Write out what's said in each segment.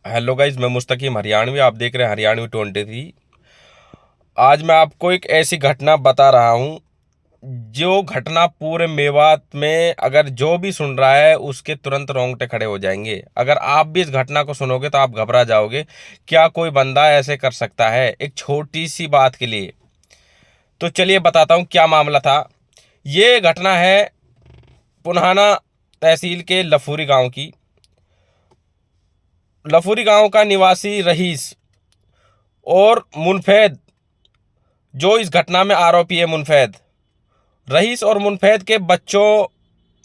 Hello guys, मैं मुस्तकीम हरियाणवी। आप देख रहे हैं हरियाणवी 23। आज मैं आपको एक ऐसी घटना बता रहा हूँ जो घटना पूरे मेवात में अगर जो भी सुन रहा है उसके तुरंत रोंगटे खड़े हो जाएंगे। अगर आप भी इस घटना को सुनोगे तो आप घबरा जाओगे। क्या कोई बंदा ऐसे कर सकता है एक छोटी सी बात के लिए? तो चलिए बताता हूँ क्या मामला था। ये घटना है पुन्हाना तहसील के लफूरी गांव की। लफूरी गांव का निवासी रहीस और मुनफैद, जो इस घटना में आरोपी है, मुनफैद, रईस और मुनफैद के बच्चों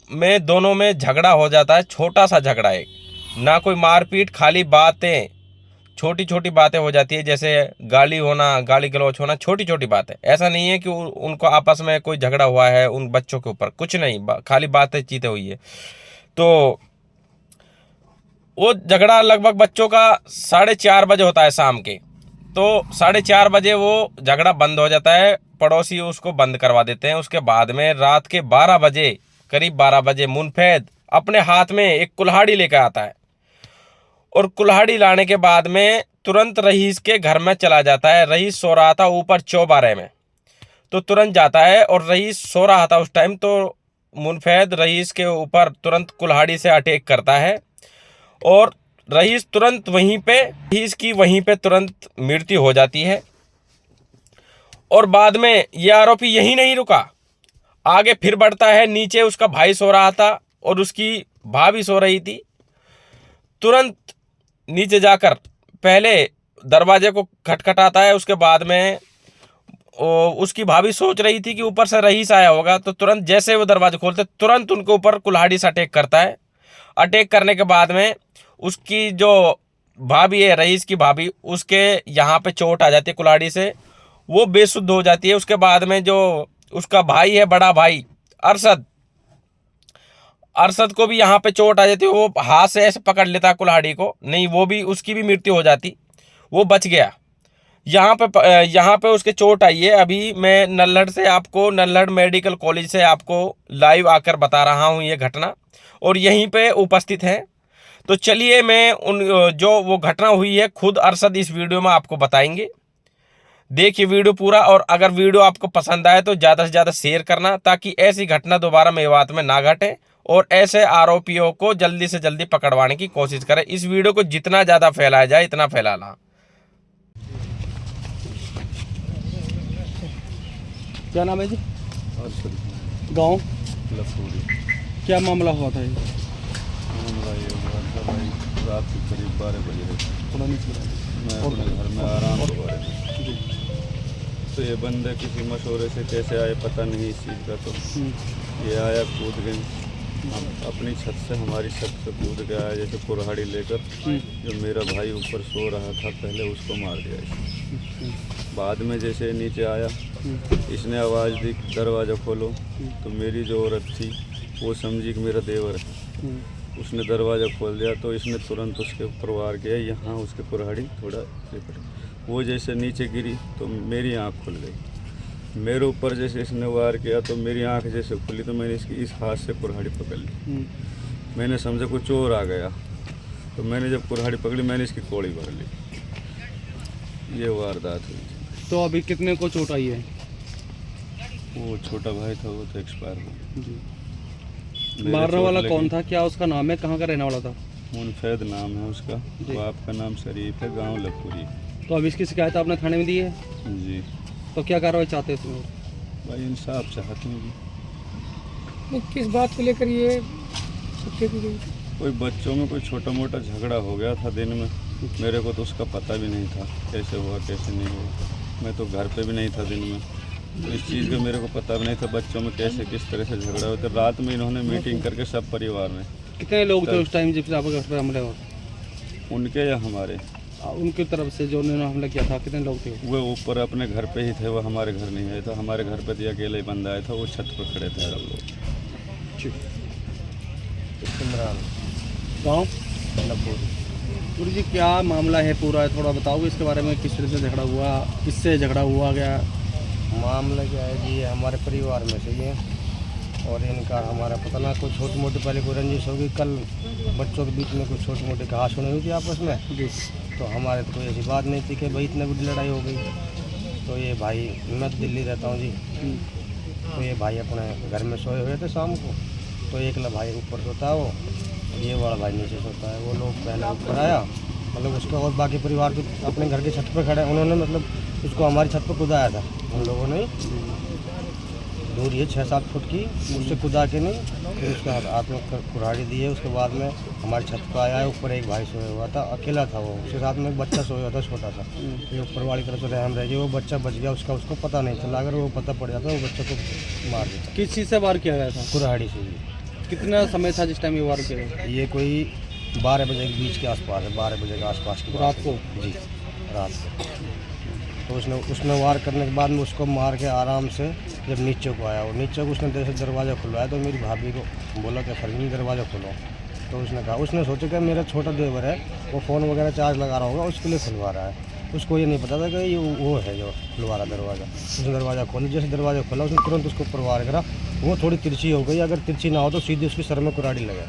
में दोनों में झगड़ा हो जाता है। छोटा सा झगड़ा है, ना कोई मारपीट, खाली बातें, छोटी छोटी बातें हो जाती है, जैसे गाली होना, गाली गलौच होना, छोटी छोटी बातें। ऐसा नहीं है कि उनको आपस में कोई झगड़ा हुआ है उन बच्चों के ऊपर, कुछ नहीं, खाली बातें चीतें हुई है। तो वो झगड़ा लगभग बच्चों का 4:30 बजे होता है शाम के। तो 4:30 बजे वो झगड़ा बंद हो जाता है, पड़ोसी उसको बंद करवा देते हैं। उसके बाद में रात के 12 बजे, करीब 12 बजे, मुनफैद अपने हाथ में एक कुल्हाड़ी लेकर आता है और कुल्हाड़ी लाने के बाद में तुरंत रईस के घर में चला जाता है। रईस सो रहा था ऊपर चौबारे में, तो तुरंत जाता है और रईस सो रहा था उस टाइम। तो मुनफैद रईस के ऊपर तुरंत कुल्हाड़ी से अटैक करता है और रईस तुरंत वहीं पे, रईस की वहीं पे तुरंत मृत्यु हो जाती है। और बाद में ये आरोपी यहीं नहीं रुका, आगे फिर बढ़ता है। नीचे उसका भाई सो रहा था और उसकी भाभी सो रही थी। तुरंत नीचे जाकर पहले दरवाजे को खटखटाता है। उसके बाद में उसकी भाभी सोच रही थी कि ऊपर से रईस आया होगा, तो तुरंत जैसे वो दरवाजा खोलते तुरंत उनके ऊपर कुल्हाड़ी से अटैक करता है। अटैक करने के बाद में उसकी जो भाभी है, रईस की भाभी, उसके यहाँ पे चोट आ जाती है कुल्हाड़ी से, वो बेसुध हो जाती है। उसके बाद में जो उसका भाई है, बड़ा भाई अरशद, अरशद को भी यहाँ पे चोट आ जाती है। वो हाथ से ऐसे पकड़ लेता है कुल्हाड़ी को, नहीं वो भी, उसकी भी मृत्यु हो जाती, वो बच गया। यहाँ पे उसके चोट आई है। अभी मैं नल्हड़ से आपको, नल्हड़ मेडिकल कॉलेज से आपको लाइव आकर बता रहा हूँ ये घटना, और यहीं पे उपस्थित है। तो चलिए मैं उन जो वो घटना हुई है खुद अरशद इस वीडियो में आपको बताएंगे। देखिए वीडियो पूरा, और अगर वीडियो आपको पसंद आए तो ज़्यादा से ज़्यादा शेयर करना, ताकि ऐसी घटना दोबारा मेवात में ना घटे और ऐसे आरोपियों को जल्दी से जल्दी पकड़वाने की कोशिश करें। इस वीडियो को जितना ज़्यादा फैलाया जाए इतना फैलाना। क्या नाम है जी? गांव लफूरी। क्या मामला हुआ था ये? मामला ये हुआ था भाई, रात के करीब 12 बजे थोड़ा नीचे मैं अपने घर में आराम हो रहा था। तो ये बंदे किसी मशवरे से कैसे आए पता नहीं इस चीज़ का। तो ये आया, कूद गए, हम अपनी छत से, हमारी छत से कूद के आया जैसे कुल्हाड़ी लेकर। जो मेरा भाई ऊपर सो रहा था पहले, उसको मार दिया इसने। बाद में जैसे नीचे आया, इसने आवाज़ दी दरवाज़ा खोलो, तो मेरी जो औरत थी वो समझी कि मेरा देवर है, उसने दरवाज़ा खोल दिया। तो इसने तुरंत उसके ऊपर वार किया, यहाँ उसके कुल्हाड़ी थोड़ा लिपट, वो जैसे नीचे गिरी तो मेरी आँख खुल गई। मेरे ऊपर जैसे इसने वार किया तो मेरी आँख जैसे खुली, तो मैंने इसकी इस हाथ से कुल्हाड़ी पकड़ ली। मैंने समझा कोई चोर आ गया, तो मैंने जब कुल्हाड़ी पकड़ी मैंने इसकी कोड़ी भर ली। ये वारदात हुई। तो अभी कितने को चोट आई है? वो छोटा भाई था, वो तो एक्सपायर हो गया। मारने वाला कौन था, क्या उसका नाम है, कहाँ का रहने वाला था? मुनफैद नाम है उसका, बाप का नाम शरीफ है, गांव लखूरी। तो अब इसकी शिकायत आपने थाने में दी है? जी। तो क्या कार्रवाई चाहते हैं इसमें? भाई इंसाफ चाहते हैं जी। किस बात को लेकर ये हत्या की गई? कोई बच्चों में कोई छोटा मोटा झगड़ा हो गया था दिन में। मेरे को तो उसका पता भी नहीं था कैसे हुआ कैसे नहीं हुआ। मैं तो घर पे भी नहीं था दिन में, तो इस चीज़ का मेरे को पता भी नहीं था बच्चों में कैसे किस तरह से झगड़ा होता। रात में इन्होंने मीटिंग करके सब परिवार में। कितने लोग थे उस टाइम जब आपके घर पर हमला हुआ? उनके या हमारे? उनकी तरफ से जो उन्होंने हमला किया था, कितने लोग थे? वो ऊपर अपने घर पे ही थे, वो हमारे घर नहीं आए था। हमारे घर पे तो अकेले ही बंदा आया था, वो छत पर खड़े थे सब लोग। गाँव गुरु जी, क्या मामला है पूरा, थोड़ा बताओगे इसके बारे में? किस तरह से झगड़ा हुआ, किससे झगड़ा हुआ गया? मामला क्या है जी, हमारे परिवार में से ये और इनका हमारा पता ना कोई छोटी मोटी पहले कोई रंजिश होगी, कल बच्चों के बीच में कुछ छोटी मोटी कहासुनी हुई थी आपस में। जी। तो हमारे तो कोई ऐसी बात नहीं थी कि भाई इतने बड़ी लड़ाई हो गई। तो ये भाई, मैं तो दिल्ली रहता हूँ जी, तो ये भाई अपने घर में सोए हुए थे शाम को। तो एक भाई ऊपर सोता है वो, और ये वाला भाई नीचे सोता है। वो लोग पहले ऊपर आया, मतलब उसका और बाकी परिवार तो अपने घर की छत पर खड़े, उन्होंने मतलब उसको हमारी छत पर कूदाया था उन लोगों ने। दूर ये 6-7 फुट की, उससे कूदा के नहीं, फिर उसका हाथ में कुल्हाड़ी दी है। उसके बाद में हमारी छत पर आया है। ऊपर एक भाई सोया हुआ था, अकेला था वो, उसके साथ में एक बच्चा सोया हुआ था छोटा सा। ये ऊपर वाली तरफ से रहम रह गई, वो बच्चा बच गया, उसको पता नहीं चला। अगर वो पता पड़ जाता वो बच्चे को मार देता। किस चीज़ से वार किया गया था? कुल्हाड़ी से ही। कितना समय था जिस टाइम ये वार किया गया? ये कोई 12 बजे के बीच के आसपास है, 12 बजे के आसपास की रात को? जी, रात को। तो उसने वार करने के बाद में उसको मार के आराम से जब नीचे को आया, वो नीचे को उसने जैसे दरवाज़ा खुलवाया तो मेरी भाभी को बोला कि फरमीन दरवाज़ा खोलो। तो उसने कहा, उसने सोचा कि मेरा छोटा देवर है, वो फ़ोन वगैरह चार्ज लगा रहा होगा, उसके लिए खुलवा रहा है। उसको ये नहीं पता था कि ये वो है जो खुलवा रहा दरवाज़ा। उसने दरवाज़ा खोला, जैसे दरवाज़ा खोला उसने तुरंत उसको ऊपर वार करा। वो थोड़ी तिरछी हो गई, अगर तिरछी ना हो तो सीधे उसके सर में कुल्हाड़ी लगा।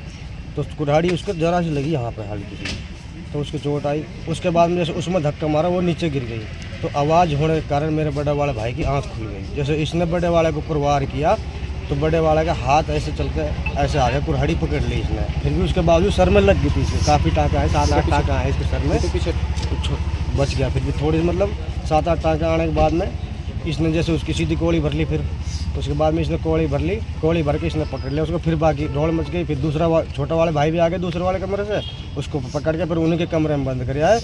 तो कुल्हाड़ी उसको जरा सी लगी यहाँ पे हल्की सी, तो उसको चोट आई। उसके बाद में जैसे उसमें धक्का मारा, वो नीचे गिर गई। तो आवाज़ होने के कारण मेरे बड़े वाले भाई की आंख खुल गई। जैसे इसने बड़े वाले को ऊपर वार किया तो बड़े वाले का हाथ ऐसे चल के ऐसे आ गया, कुल्हाड़ी पकड़ ली इसने। फिर भी उसके बावजूद सर में लग गई थी इसे, काफ़ी टाँका है, 7-8 टाँका है इसके सर में। तो पीछे बच गया, फिर भी थोड़ी मतलब 7-8 टाँका आने के बाद में इसने जैसे उसकी सीधी गोली भर ली। फिर उसके बाद में इसने गोली भर ली, गोली भर के इसने पकड़ लिया उसको। फिर बाकी ढोल मच गई। फिर दूसरा छोटा वाले भाई भी आ गए दूसरे वाले कमरे से, उसको पकड़ के फिर उन्हीं के कमरे में बंद कर आए।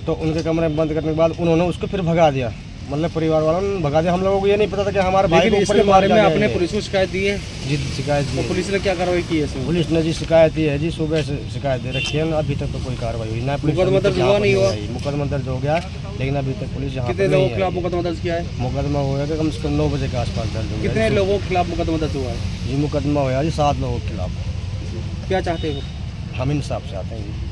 तो उनके कमरे में बंद करने के बाद उन्होंने उसको फिर भगा दिया, मतलब परिवार वालों ने भगा दिया। हम लोगों को ये नहीं पता था कि हमारे भाई को ऊपर इसके बारे में मार आपने दिया। पुलिस को शिकायत दी है? जी, शिकायत दी तो है। पुलिस ने क्या कार्रवाई की है इसमें? पुलिस ने जी शिकायत दी है जी, सुबह से शिकायत दे रखी है, अभी तक तो कोई कार्रवाई हुई ना। पुलिस मुकदमा दर्ज हुआ नहीं हुआ? मुकदमा दर्ज हो गया, लेकिन अभी तक पुलिस यहाँ कितने पर लोगों नहीं के खिलाफ आई। मुकदमा दर्ज किया है? मुकदमा हुआ कि कम से कम 9 बजे के आसपास दर्ज हो गया। कितने लोगों के खिलाफ मुकदमा दर्ज हुआ है? जी, मुकदमा हुआ जी 7 लोगों के खिलाफ। क्या चाहते हो? हम इंसाफ से आते हैं जी।